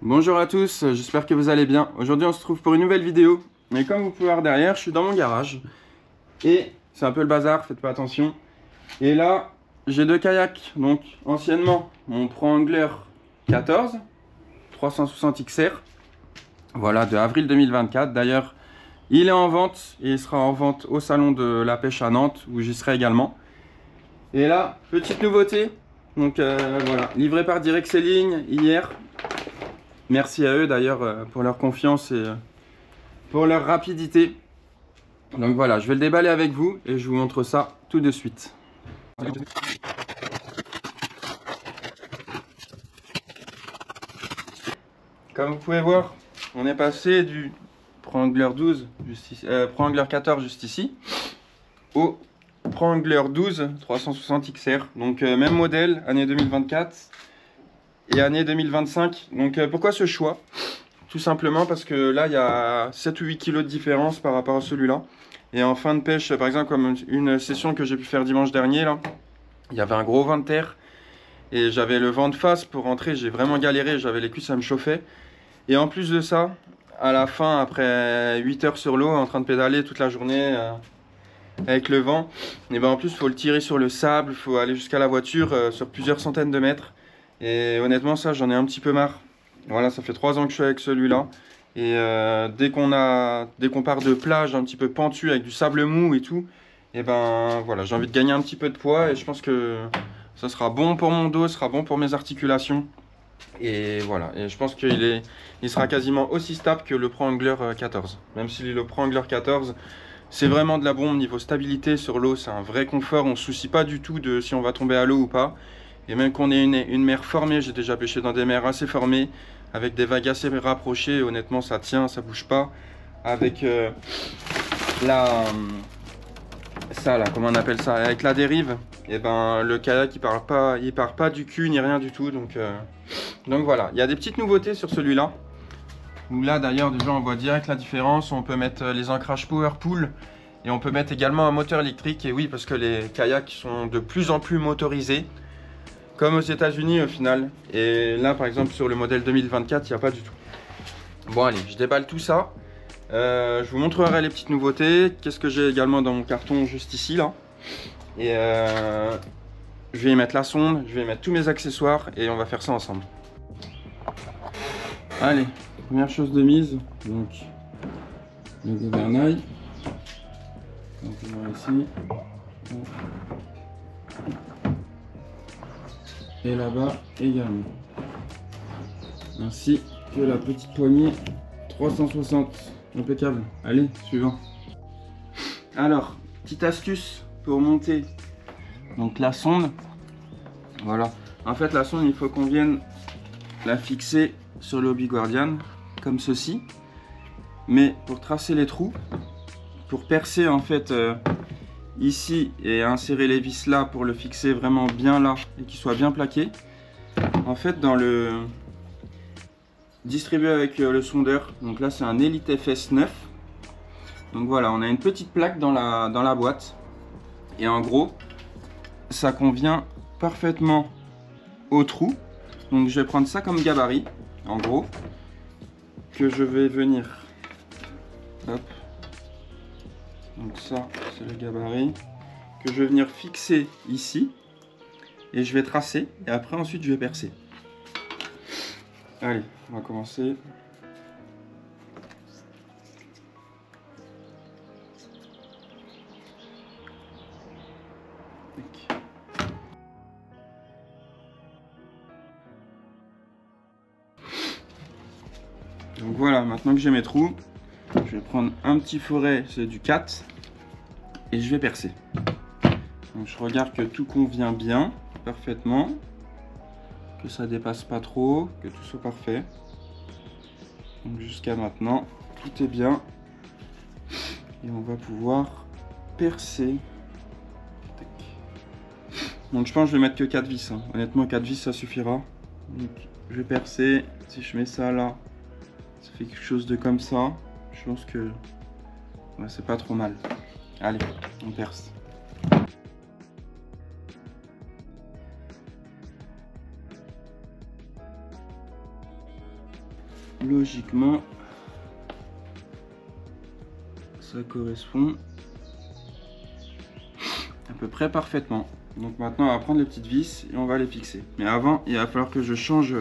Bonjour à tous, j'espère que vous allez bien. Aujourd'hui on se trouve pour une nouvelle vidéo. Et comme vous pouvez voir derrière, je suis dans mon garage. Et c'est un peu le bazar, faites pas attention. Et là, j'ai deux kayaks. Donc anciennement, mon Pro-Angler 14 360 XR. Voilà, de avril 2024. D'ailleurs, il est en vente et il sera en vente au salon de la pêche à Nantes où j'y serai également. Et là, petite nouveauté. Donc voilà, livré par Direct Selling hier. Merci à eux d'ailleurs pour leur confiance et pour leur rapidité. Donc voilà, je vais le déballer avec vous et je vous montre ça tout de suite. Comme vous pouvez voir, on est passé du Pro-Angler 14 juste ici au Pro-Angler 12 360 XR. Donc même modèle, année 2024 et année 2025. Donc pourquoi ce choix? Tout simplement parce que là il y a 7 ou 8 kg de différence par rapport à celui-là. Et en fin de pêche, par exemple comme une session que j'ai pu faire dimanche dernier, là, il y avait un gros vent de terre. Et j'avais le vent de face pour rentrer, j'ai vraiment galéré, j'avais les cuisses, ça me chauffait. Et en plus de ça, à la fin, après 8 heures sur l'eau, en train de pédaler toute la journée avec le vent, et ben en plus il faut le tirer sur le sable, il faut aller jusqu'à la voiture sur plusieurs centaines de mètres. Et honnêtement ça j'en ai un petit peu marre. Voilà, ça fait 3 ans que je suis avec celui-là. Et dès qu'on part de plage un petit peu pentu avec du sable mou et tout, et ben voilà, j'ai envie de gagner un petit peu de poids et je pense que ça sera bon pour mon dos, ça sera bon pour mes articulations. Et voilà, et je pense qu'il sera quasiment aussi stable que le Pro-Angler 14. Même si le Pro-Angler 14, c'est vraiment de la bombe niveau stabilité sur l'eau, c'est un vrai confort, on ne se soucie pas du tout de si on va tomber à l'eau ou pas. Et même qu'on ait une mer formée, j'ai déjà pêché dans des mers assez formées, avec des vagues assez rapprochées, honnêtement ça tient, ça bouge pas. Avec comment on appelle ça, avec la dérive, et ben le kayak il part pas du cul ni rien du tout. Donc voilà, il y a des petites nouveautés sur celui-là. Où là d'ailleurs déjà on voit direct la différence, on peut mettre les ancrages Powerpool et on peut mettre également un moteur électrique. Et oui, parce que les kayaks sont de plus en plus motorisés, comme aux États-Unis au final. Et là par exemple sur le modèle 2024 il n'y a pas du tout. Bon allez, je déballe tout ça. Je vous montrerai les petites nouveautés. Qu'est-ce que j'ai également dans mon carton juste ici là. Et je vais y mettre la sonde, je vais y mettre tous mes accessoires et on va faire ça ensemble. Allez, première chose de mise, donc le gouvernail. Donc on va ici. Et là-bas également. Ainsi que la petite poignée 360. Impeccable. Allez, suivant. Alors, petite astuce pour monter donc la sonde. Voilà. En fait, la sonde, il faut qu'on vienne la fixer sur le Hobie Guardian, comme ceci. Mais pour tracer les trous, pour percer en fait ici et insérer les vis là pour le fixer vraiment bien là et qu'il soit bien plaqué. En fait, dans le distribué avec le sondeur, donc là c'est un Élite FS9. Donc voilà, on a une petite plaque dans la boîte et en gros ça convient parfaitement au trou. Donc je vais prendre ça comme gabarit en gros, que je vais venir, hop, donc ça c'est le gabarit que je vais venir fixer ici et je vais tracer et après ensuite je vais percer. Allez, on va commencer. Donc voilà, maintenant que j'ai mes trous, je vais prendre un petit foret, c'est du 4, et je vais percer. Donc je regarde que tout convient bien, parfaitement, que ça dépasse pas trop, que tout soit parfait. Donc jusqu'à maintenant, tout est bien. Et on va pouvoir percer. Donc je pense que je vais mettre que 4 vis. Hein. Honnêtement, 4 vis ça suffira. Donc je vais percer. Si je mets ça là, ça fait quelque chose de comme ça. Je pense que ouais, c'est pas trop mal. Allez, on perce. logiquement, ça correspond à peu près parfaitement. Donc maintenant on va prendre les petites vis et on va les fixer. Mais avant il va falloir que je change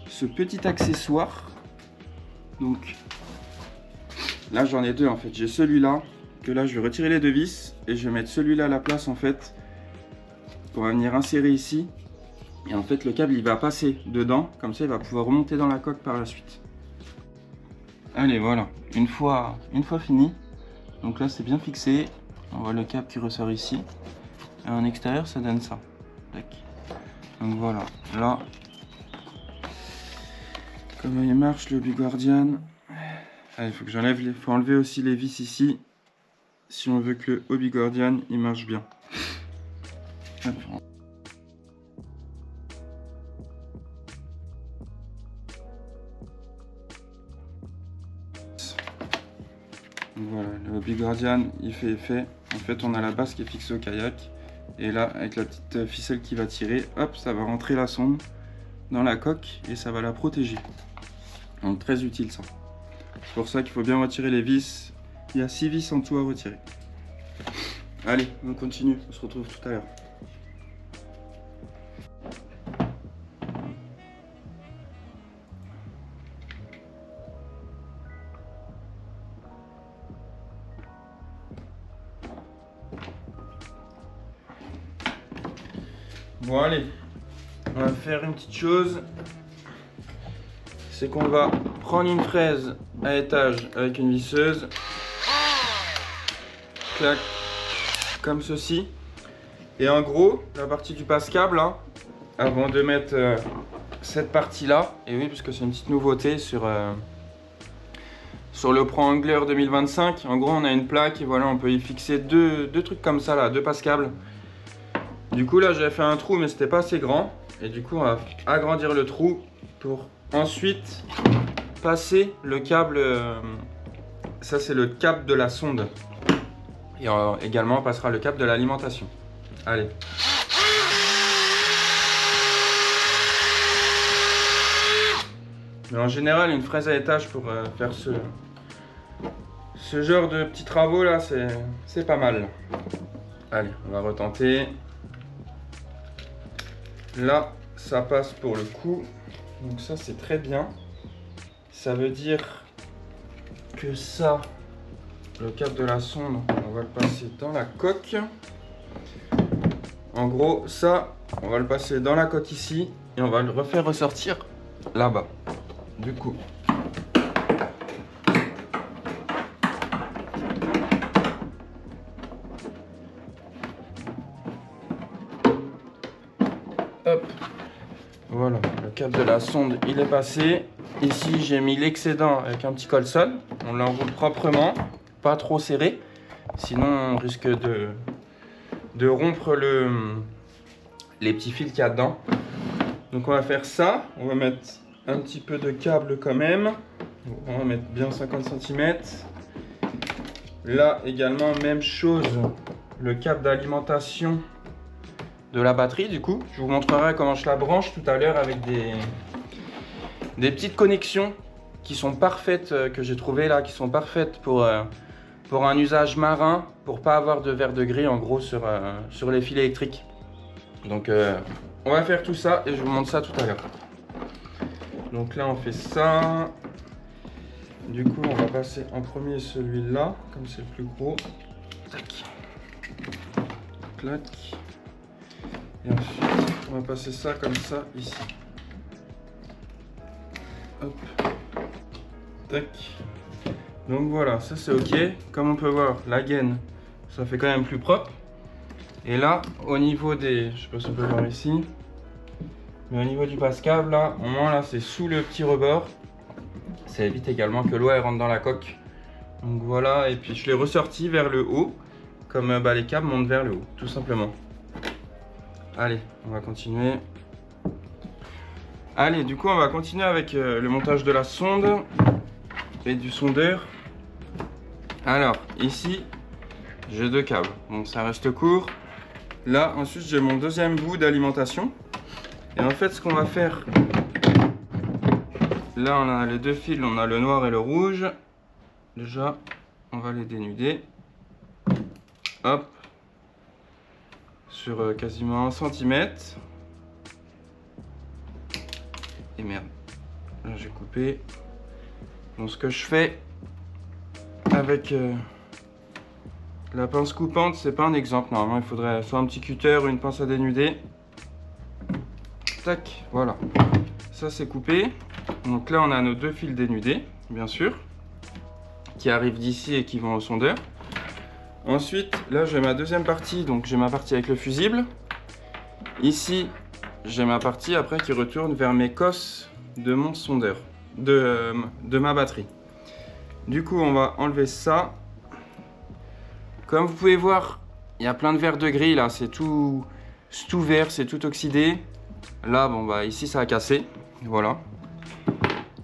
ce petit accessoire. Donc là j'en ai deux en fait. J'ai celui-là que là je vais retirer les deux vis et je vais mettre celui-là à la place en fait. On va venir insérer ici. Et en fait le câble il va passer dedans. Comme ça il va pouvoir remonter dans la coque par la suite. Allez voilà. Une fois fini. Donc là c'est bien fixé. On voit le câble qui ressort ici. Et en extérieur ça donne ça. Tac. Donc voilà, là comment il marche le biguardian. Il faut que j'enlève les... faut enlever aussi les vis ici si on veut que le hobie guardian il marche bien. Hop. Voilà, le hobie guardian il fait effet. En fait on a la base qui est fixée au kayak. Et là, avec la petite ficelle qui va tirer, hop, ça va rentrer la sonde dans la coque et ça va la protéger. Donc très utile ça. C'est pour ça qu'il faut bien retirer les vis. Il y a 6 vis en tout à retirer. Allez, on continue. On se retrouve tout à l'heure. Bon allez, on va faire une petite chose, c'est qu'on va prendre une fraise à étage avec une visseuse, clac, comme ceci, et en gros, la partie du passe-câble, là, avant de mettre cette partie-là, et oui, parce que c'est une petite nouveauté sur le Pro-Angler 2025, en gros on a une plaque et voilà, on peut y fixer deux trucs comme ça, là, deux passe-câbles. Du coup là j'avais fait un trou mais c'était pas assez grand et du coup on va agrandir le trou pour ensuite passer le câble, ça c'est le câble de la sonde et également on passera le câble de l'alimentation. Allez. Mais en général une fraise à étage pour faire ce genre de petits travaux là c'est pas mal. Allez, on va retenter. Là, ça passe pour le coup. Donc ça, c'est très bien. Ça veut dire que ça, le câble de la sonde, on va le passer dans la coque. En gros, ça, on va le passer dans la coque ici. Et on va le refaire ressortir là-bas. Du coup. Hop, voilà, le câble de la sonde il est passé. Ici j'ai mis l'excédent avec un petit col-sol. On l'enroule proprement, pas trop serré, sinon on risque de rompre les petits fils qu'il y a dedans. Donc on va faire ça, on va mettre un petit peu de câble quand même. On va mettre bien 50 cm. Là également même chose, le câble d'alimentation de la batterie. Du coup je vous montrerai comment je la branche tout à l'heure avec des petites connexions qui sont parfaites, que j'ai trouvé là, qui sont parfaites pour un usage marin, pour pas avoir de verre de gris en gros sur les fils électriques. Donc on va faire tout ça et je vous montre ça tout à l'heure. Donc là on fait ça. Du coup on va passer en premier celui-là, comme c'est le plus gros. Tac. Clac. Et ensuite, on va passer ça comme ça ici. Hop. Tac. Donc voilà, ça c'est ok. Comme on peut voir, la gaine, ça fait quand même plus propre. Et là, au niveau des... Je sais pas si on peut voir ici. Mais au niveau du passe-câble, là, au moins là, c'est sous le petit rebord. Ça évite également que l'eau rentre dans la coque. Donc voilà, et puis je l'ai ressorti vers le haut. Comme les câbles montent vers le haut, tout simplement. Allez, on va continuer. Allez, du coup, on va continuer avec le montage de la sonde et du sondeur. Alors, ici, j'ai deux câbles, donc ça reste court. Là, ensuite, j'ai mon deuxième bout d'alimentation. Et en fait, ce qu'on va faire là on a les deux fils, on a le noir et le rouge. Déjà, on va les dénuder. Hop. Sur quasiment 1 cm. Et merde. Là j'ai coupé. Donc ce que je fais avec la pince coupante, c'est pas un exemple. Normalement il faudrait soit un petit cutter ou une pince à dénuder. Tac, voilà. Ça c'est coupé. Donc là on a nos deux fils dénudés, bien sûr, qui arrivent d'ici et qui vont au sondeur. Ensuite, là j'ai ma deuxième partie, donc j'ai ma partie avec le fusible. Ici, j'ai ma partie après qui retourne vers mes cosses de mon sondeur, de ma batterie. Du coup, on va enlever ça. Comme vous pouvez voir, il y a plein de verres de gris là, c'est tout vert, c'est tout oxydé. Là, bon bah ici ça a cassé, voilà.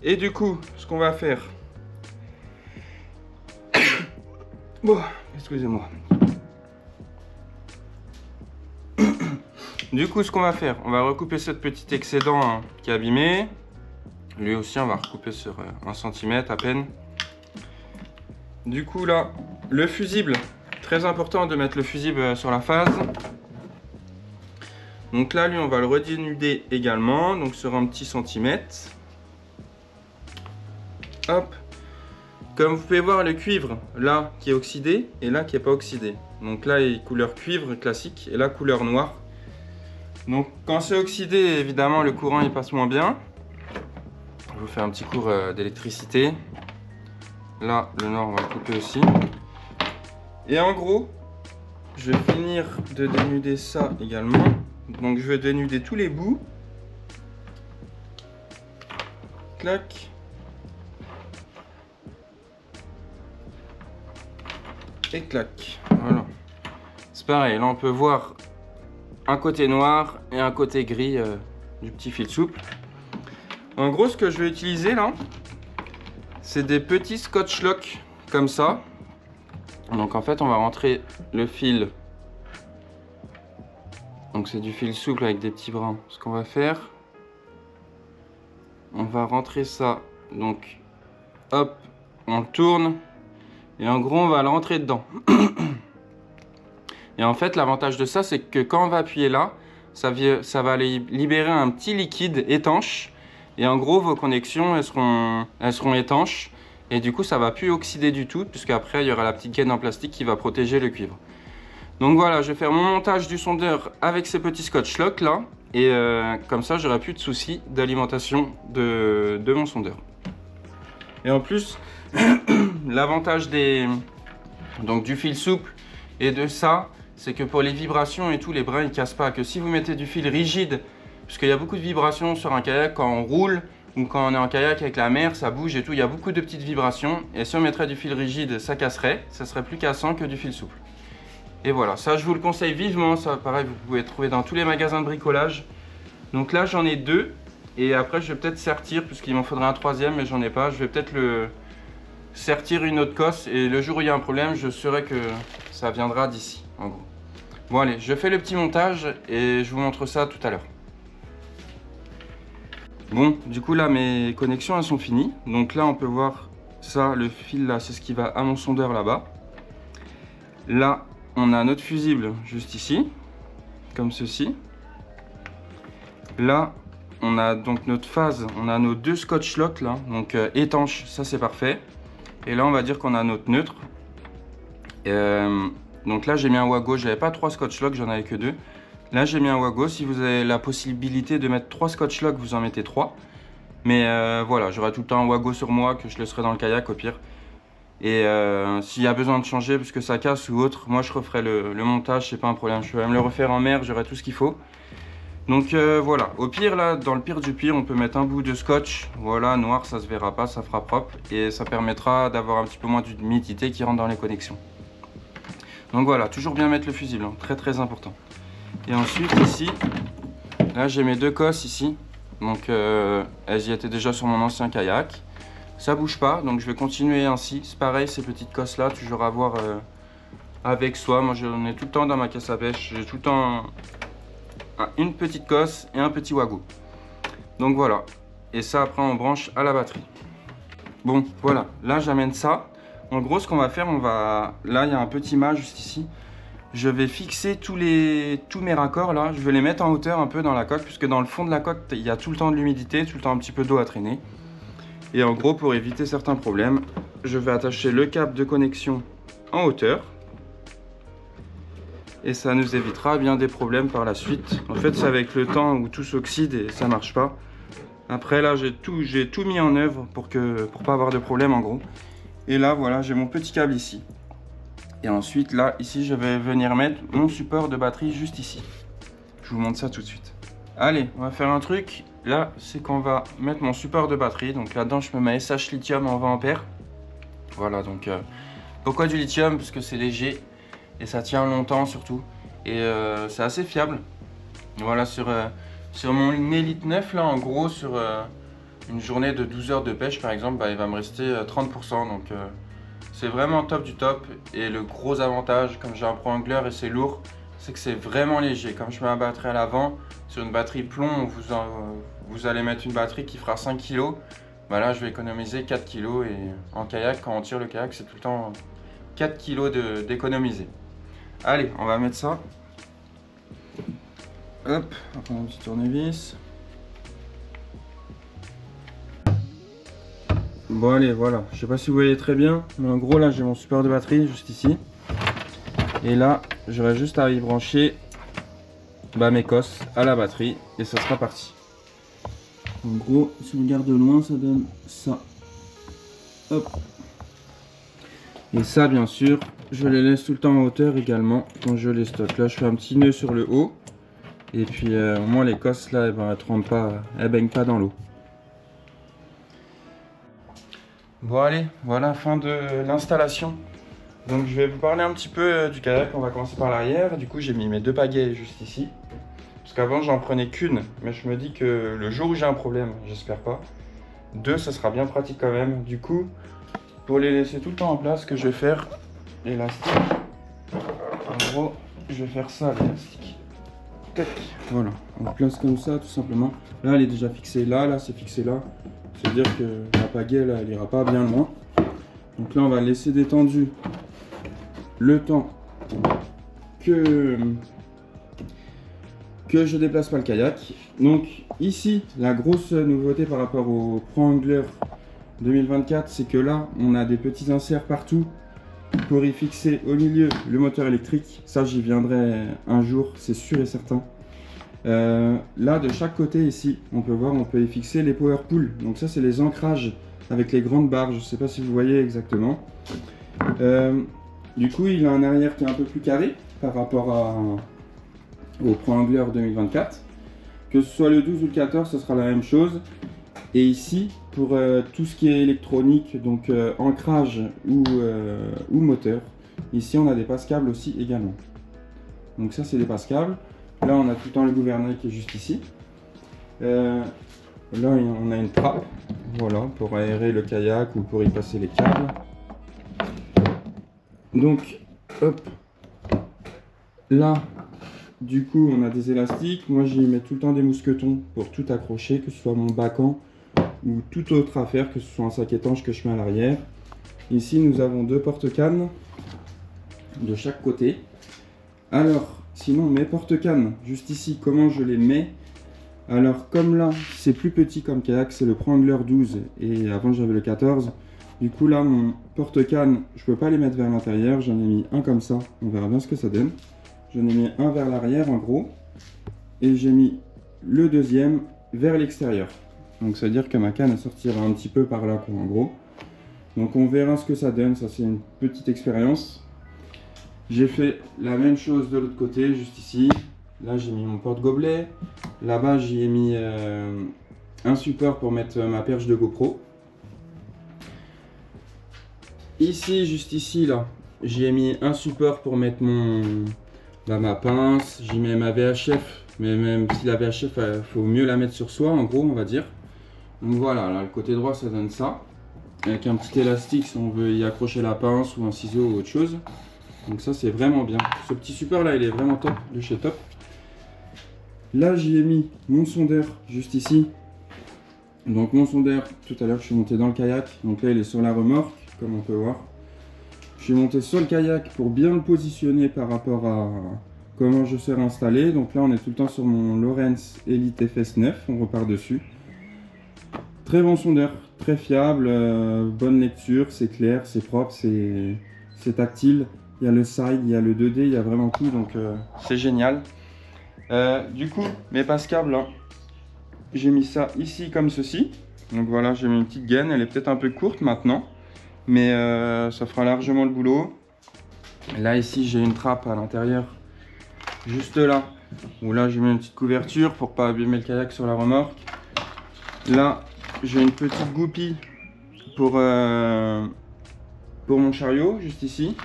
Et du coup, ce qu'on va faire... Bon, excusez-moi. Du coup, ce qu'on va faire, on va recouper ce petit excédent hein, qui est abîmé. Lui aussi, on va recouper sur 1 cm à peine. Du coup, là, le fusible, très important de mettre le fusible sur la phase. Donc là, lui, on va le redénuder également, donc sur un petit centimètre. Hop. Comme vous pouvez voir, le cuivre, là, qui est oxydé, et là, qui n'est pas oxydé. Donc là, il est couleur cuivre classique, et là, couleur noire. Donc, quand c'est oxydé, évidemment, le courant, il passe moins bien. Je vous fais un petit cours d'électricité. Là, le noir, on va le couper aussi. Et en gros, je vais finir de dénuder ça également. Donc, je vais dénuder tous les bouts. Clac. Et clac, voilà. C'est pareil, là on peut voir un côté noir et un côté gris du petit fil souple. En gros, ce que je vais utiliser là, c'est des petits scotch lock comme ça. Donc en fait, on va rentrer le fil. Donc c'est du fil souple avec des petits brins. Ce qu'on va faire, on va rentrer ça. Donc hop, on le tourne. Et en gros, on va le rentrer dedans. Et en fait, l'avantage de ça, c'est que quand on va appuyer là, ça va aller libérer un petit liquide étanche. Et en gros, vos connexions, elles seront étanches. Et du coup, ça ne va plus oxyder du tout, puisqu'après, il y aura la petite gaine en plastique qui va protéger le cuivre. Donc voilà, je vais faire mon montage du sondeur avec ces petits scotch lock là. Et comme ça, j'aurai plus de soucis d'alimentation de mon sondeur. Et en plus... L'avantage du fil souple et de ça, c'est que pour les vibrations et tout, les brins ils cassent pas. Que si vous mettez du fil rigide, parce qu'il y a beaucoup de vibrations sur un kayak quand on roule ou quand on est en kayak avec la mer, ça bouge et tout, il y a beaucoup de petites vibrations. Et si on mettrait du fil rigide, ça casserait, ça serait plus cassant que du fil souple. Et voilà, ça je vous le conseille vivement, ça pareil, vous pouvez trouver dans tous les magasins de bricolage. Donc là j'en ai 2 et après je vais peut-être sertir, puisqu'il m'en faudrait un troisième, mais j'en ai pas. Je vais peut-être sertir une autre cosse et le jour où il y a un problème, je saurai que ça viendra d'ici, en gros. Bon allez, je fais le petit montage et je vous montre ça tout à l'heure. Bon, du coup là, mes connexions, elles sont finies. Donc là, on peut voir ça, le fil là, c'est ce qui va à mon sondeur là-bas. Là, on a notre fusible juste ici, comme ceci. Là, on a donc notre phase, on a nos deux scotch lock là, donc étanches, ça c'est parfait. Et là, on va dire qu'on a notre neutre. Donc là, j'ai mis un wago. J'avais pas 3 scotch lock, j'en avais que 2. Là, j'ai mis un wago. Si vous avez la possibilité de mettre 3 scotch lock, vous en mettez 3. Mais voilà, j'aurai tout le temps un wago sur moi que je laisserai dans le kayak au pire. Et s'il y a besoin de changer parce que ça casse ou autre, moi je referai le montage, c'est pas un problème. Je vais me le refaire en mer, j'aurai tout ce qu'il faut. Donc voilà, au pire là, dans le pire du pire, on peut mettre un bout de scotch, voilà, noir, ça se verra pas, ça fera propre et ça permettra d'avoir un petit peu moins d'humidité qui rentre dans les connexions. Donc voilà, toujours bien mettre le fusible, hein, très très important. Et ensuite ici, là j'ai mes deux cosses ici, donc elles y étaient déjà sur mon ancien kayak. Ça bouge pas, donc je vais continuer ainsi. C'est pareil, ces petites cosses là, toujours à avoir avec soi. Moi j'en ai tout le temps dans ma caisse à pêche, j'ai tout le temps une petite cosse et un petit wago. Donc voilà. et ça après on branche à la batterie. Bon voilà, là j'amène ça. En gros ce qu'on va faire, là il y a un petit mât juste ici. Je vais fixer tous mes raccords là, je vais les mettre en hauteur un peu dans la coque, puisque dans le fond de la coque il y a tout le temps de l'humidité, tout le temps un petit peu d'eau à traîner. Et en gros pour éviter certains problèmes, je vais attacher le câble de connexion en hauteur. Et ça nous évitera bien des problèmes par la suite. En fait c'est avec le temps où tout s'oxyde et ça marche pas. Après là j'ai tout mis en œuvre pour pas avoir de problème en gros. Et là voilà, j'ai mon petit câble ici. Et ensuite là, ici je vais venir mettre mon support de batterie juste ici. Je vous montre ça tout de suite. Allez, on va faire un truc. Là, c'est qu'on va mettre mon support de batterie. Donc là-dedans, je me mets SH Lithium en 20 ampères. Voilà, donc pourquoi du lithium? Parce que c'est léger et ça tient longtemps surtout. Et c'est assez fiable. Voilà, sur mon élite 9, là en gros, sur une journée de 12 heures de pêche par exemple, bah, il va me rester 30%. Donc c'est vraiment top du top. Et le gros avantage, comme j'ai un pro angler et c'est lourd, c'est que c'est vraiment léger. Comme je mets ma batterie à l'avant, sur une batterie plomb, vous allez mettre une batterie qui fera 5 kg. Bah là, je vais économiser 4 kg. Et en kayak, quand on tire le kayak, c'est tout le temps 4 kg d'économiser. Allez, on va mettre ça. Hop, on va prendre un petit tournevis. Bon allez, voilà, je sais pas si vous voyez très bien, mais en gros là j'ai mon support de batterie juste ici. Et là, j'aurai juste à y brancher mes cosses à la batterie et ça sera parti. En gros, si on regarde de loin, ça donne ça. Hop. Et ça, bien sûr, je les laisse tout le temps en hauteur également quand je les stocke. Là, je fais un petit nœud sur le haut. Et puis, au moins, les cosses là, elles baignent pas dans l'eau. Bon allez, voilà, fin de l'installation. Donc je vais vous parler un petit peu du kayak. On va commencer par l'arrière. Du coup j'ai mis mes deux pagaies juste ici. Parce qu'avant j'en prenais qu'une. Mais je me dis que le jour où j'ai un problème, j'espère pas, deux ça sera bien pratique quand même. Du coup, pour les laisser tout le temps en place, ce que je vais faire, l'élastique. En gros, je vais faire ça, l'élastique. Tac, voilà, on place comme ça tout simplement. Là elle est déjà fixée là c'est fixé là. C'est-à-dire que la pagaie là, elle ira pas bien loin. Donc là on va laisser détendu le temps que je déplace pas le kayak. Donc ici la grosse nouveauté par rapport au Pro Angler 2024, c'est que là on a des petits inserts partout pour y fixer au milieu le moteur électrique. Ça j'y viendrai un jour, c'est sûr et certain. Là de chaque côté ici on peut voir, on peut y fixer les power pools. Donc ça c'est les ancrages avec les grandes barres, je sais pas si vous voyez exactement. Du coup il a un arrière qui est un peu plus carré par rapport au Pro Angler 2024. Que ce soit le 12 ou le 14, ce sera la même chose. Et ici pour tout ce qui est électronique, donc ancrage ou moteur, ici on a des passe-câbles aussi également. Donc ça c'est des passe-câbles. Là on a tout le temps le gouvernail qui est juste ici. Là on a une trappe, voilà, pour aérer le kayak ou pour y passer les câbles. Donc hop, là du coup on a des élastiques. Moi j'y mets tout le temps des mousquetons pour tout accrocher, que ce soit mon bacan ou toute autre affaire, que ce soit un sac étanche que je mets à l'arrière. Ici nous avons deux porte-cannes de chaque côté. Alors sinon mes porte-cannes juste ici, comment je les mets? Alors comme là c'est plus petit comme kayak, c'est le Pro Angler 12 et avant j'avais le 14. Du coup là mon porte-canne, je peux pas les mettre vers l'intérieur, j'en ai mis un comme ça, on verra bien ce que ça donne. J'en ai mis un vers l'arrière en gros et j'ai mis le deuxième vers l'extérieur. Donc ça veut dire que ma canne sortira un petit peu par là quoi, en gros. Donc on verra ce que ça donne, ça c'est une petite expérience. J'ai fait la même chose de l'autre côté, juste ici. Là j'ai mis mon porte-gobelet. Là-bas j'y ai mis un support pour mettre ma perche de GoPro. Ici, juste ici, là, j'y ai mis un support pour mettre ma pince. J'y mets ma VHF, mais même si la VHF, il faut mieux la mettre sur soi, en gros, on va dire. Donc voilà, là, le côté droit ça donne ça. Avec un petit élastique si on veut y accrocher la pince ou un ciseau ou autre chose. Donc ça c'est vraiment bien. Ce petit support là il est vraiment top, de chez top. Là j'y ai mis mon sondeur juste ici. Donc mon sondeur, tout à l'heure je suis monté dans le kayak, donc là il est sur la remorque, comme on peut voir. Je suis monté sur le kayak pour bien le positionner par rapport à comment je serai installé. Donc là on est tout le temps sur mon Lowrance Élite FS9, on repart dessus. Très bon sondeur, très fiable, bonne lecture, c'est clair, c'est propre, c'est tactile. Il y a le side, il y a le 2D, il y a vraiment tout, donc c'est génial. Du coup, mes passes-câbles, hein, j'ai mis ça ici comme ceci. Donc voilà, j'ai mis une petite gaine, elle est peut-être un peu courte maintenant, mais ça fera largement le boulot. Là ici, j'ai une trappe à l'intérieur, juste là, où là j'ai mis une petite couverture pour pas abîmer le kayak sur la remorque. Là, j'ai une petite goupille pour mon chariot, juste ici.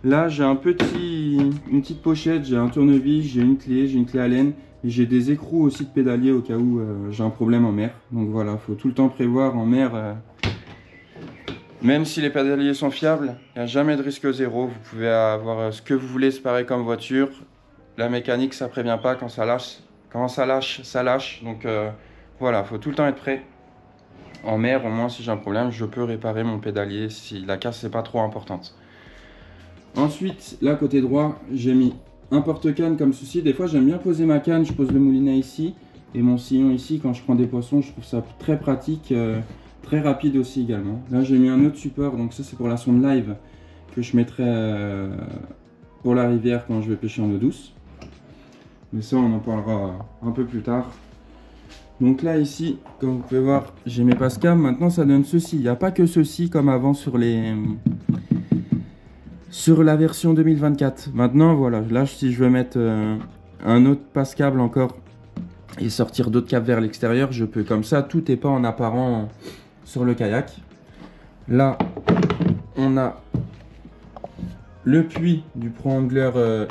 Là, j'ai une petite pochette, j'ai un tournevis, j'ai une clé à laine. Et j'ai des écrous aussi de pédalier au cas où j'ai un problème en mer. Donc voilà, il faut tout le temps prévoir en mer. Même si les pédaliers sont fiables, il n'y a jamais de risque zéro. Vous pouvez avoir ce que vous voulez, c'est pareil comme voiture. La mécanique, ça prévient pas, quand ça lâche. Quand ça lâche, ça lâche. Donc voilà, il faut tout le temps être prêt. En mer, au moins si j'ai un problème, je peux réparer mon pédalier si la casse n'est pas trop importante. Ensuite, là côté droit, j'ai mis un porte-canne comme ceci. Des fois j'aime bien poser ma canne, je pose le moulinet ici et mon sillon ici quand je prends des poissons. Je trouve ça très pratique, très rapide aussi également. Là j'ai mis un autre support, donc ça c'est pour la sonde live que je mettrai pour la rivière quand je vais pêcher en eau douce. Mais ça on en parlera un peu plus tard. Donc là ici, comme vous pouvez voir, j'ai mes passes-câbles. Maintenant ça donne ceci, il n'y a pas que ceci comme avant sur la version 2024. Maintenant voilà, là si je veux mettre un autre passe-câble encore et sortir d'autres câbles vers l'extérieur, je peux comme ça, tout n'est pas en apparent sur le kayak. Là on a le puits du pro-angler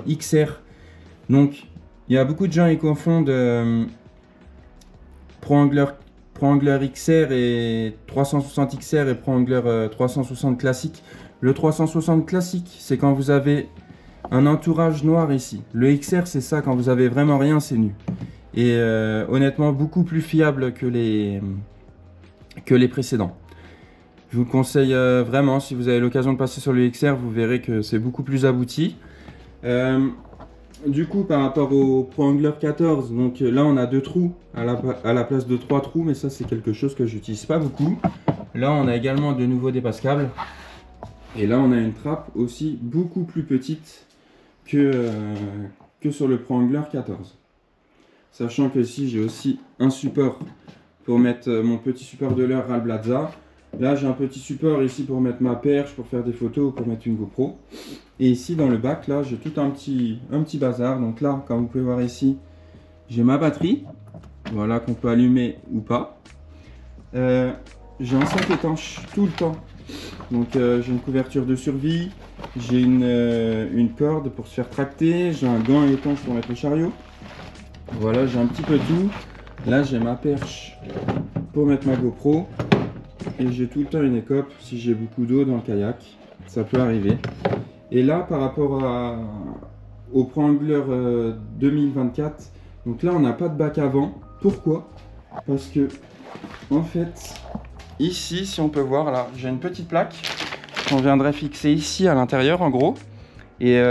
XR. Donc il y a beaucoup de gens qui confondent pro-angler XR et 360 XR et pro-angler 360 classique. Le 360 classique, c'est quand vous avez un entourage noir ici. Le XR, c'est ça, quand vous avez vraiment rien, c'est nu. Et honnêtement, beaucoup plus fiable que les précédents. Je vous le conseille vraiment, si vous avez l'occasion de passer sur le XR, vous verrez que c'est beaucoup plus abouti. Du coup, par rapport au Pro-Angler 14, donc là on a 2 trous à la place de 3 trous, mais ça c'est quelque chose que j'utilise pas beaucoup. Là on a également de nouveau des passes-câbles. Et là on a une trappe aussi beaucoup plus petite que sur le Pro-Angler 14. Sachant que ici j'ai aussi un support pour mettre mon petit support de leurre Railblaza. Là j'ai un petit support ici pour mettre ma perche, pour faire des photos ou pour mettre une GoPro. Et ici dans le bac, là j'ai tout un petit bazar. Donc là, comme vous pouvez voir ici, j'ai ma batterie, voilà, qu'on peut allumer ou pas. J'ai un sac étanche tout le temps. Donc j'ai une couverture de survie, j'ai une corde pour se faire tracter, j'ai un gant étanche pour mettre le chariot. Voilà, j'ai un petit peu tout. Là j'ai ma perche pour mettre ma GoPro. Et j'ai tout le temps une écope si j'ai beaucoup d'eau dans le kayak, ça peut arriver. Et là par rapport au Pro-Angler 2024, donc là on n'a pas de bac avant. Pourquoi? Parce que en fait ici, si on peut voir là, j'ai une petite plaque qu'on viendrait fixer ici à l'intérieur en gros. Et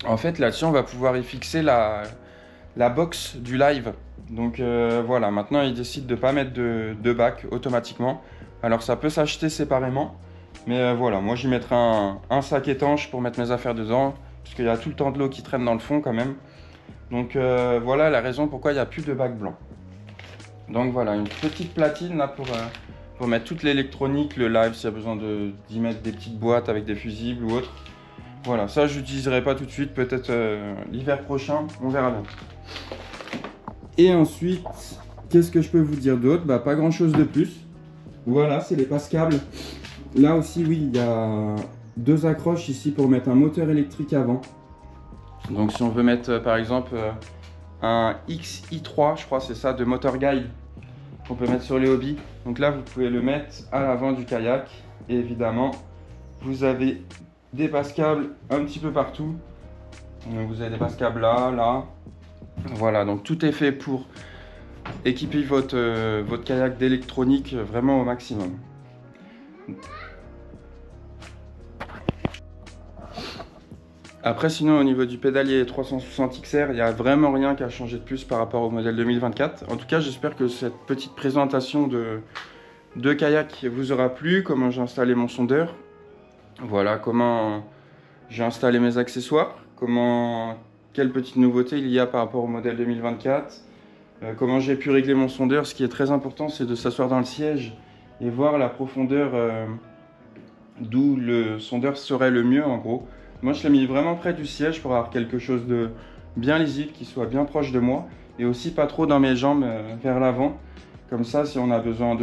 en fait là-dessus on va pouvoir y fixer la box du live. Donc voilà, maintenant ils décident de ne pas mettre de bac automatiquement. Alors ça peut s'acheter séparément. Mais voilà, moi j'y mettrai un sac étanche pour mettre mes affaires dedans. Parce qu'il y a tout le temps de l'eau qui traîne dans le fond quand même. Donc voilà la raison pourquoi il n'y a plus de bac blanc. Donc voilà, une petite platine là pour mettre toute l'électronique, le live s'il y a besoin d'y mettre des petites boîtes avec des fusibles ou autre. Voilà, ça je n'utiliserai pas tout de suite, peut-être l'hiver prochain, on verra bien. Et ensuite, qu'est-ce que je peux vous dire d'autre? Bah pas grand chose de plus. Voilà, c'est les passes-câbles. Là aussi, oui, il y a 2 accroches ici pour mettre un moteur électrique avant. Donc si on veut mettre par exemple un XI3, je crois c'est ça, de motor guide qu'on peut mettre sur les hobbies. Donc là vous pouvez le mettre à l'avant du kayak. Et évidemment vous avez des passes-câbles un petit peu partout. Donc, vous avez des passes-câbles là, là. Voilà, donc tout est fait pour équipez votre kayak d'électronique vraiment au maximum. Après, sinon, au niveau du pédalier 360 XR, il n'y a vraiment rien qui a changé de plus par rapport au modèle 2024. En tout cas, j'espère que cette petite présentation de kayak vous aura plu. Comment j'ai installé mon sondeur. Voilà, comment j'ai installé mes accessoires. Quelle petite nouveauté il y a par rapport au modèle 2024. Comment j'ai pu régler mon sondeur. Ce qui est très important, c'est de s'asseoir dans le siège et voir la profondeur d'où le sondeur serait le mieux, en gros. Moi, je l'ai mis vraiment près du siège pour avoir quelque chose de bien lisible, qui soit bien proche de moi. Et aussi pas trop dans mes jambes vers l'avant. Comme ça, si on a besoin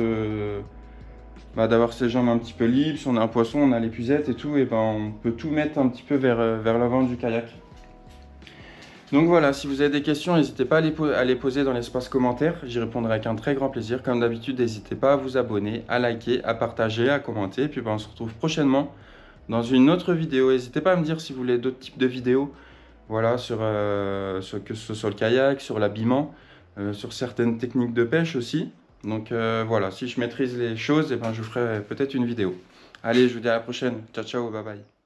d'avoir ses jambes un petit peu libres, si on a un poisson, on a l'épuisette et tout, et ben on peut tout mettre un petit peu vers l'avant du kayak. Donc voilà, si vous avez des questions, n'hésitez pas à les poser dans l'espace commentaire. J'y répondrai avec un très grand plaisir. Comme d'habitude, n'hésitez pas à vous abonner, à liker, à partager, à commenter. Et puis ben, on se retrouve prochainement dans une autre vidéo. N'hésitez pas à me dire si vous voulez d'autres types de vidéos. Voilà, que ce soit le kayak, sur l'habillement, sur certaines techniques de pêche aussi. Donc voilà, si je maîtrise les choses, et ben, je ferai peut-être une vidéo. Allez, je vous dis à la prochaine. Ciao, ciao, bye bye.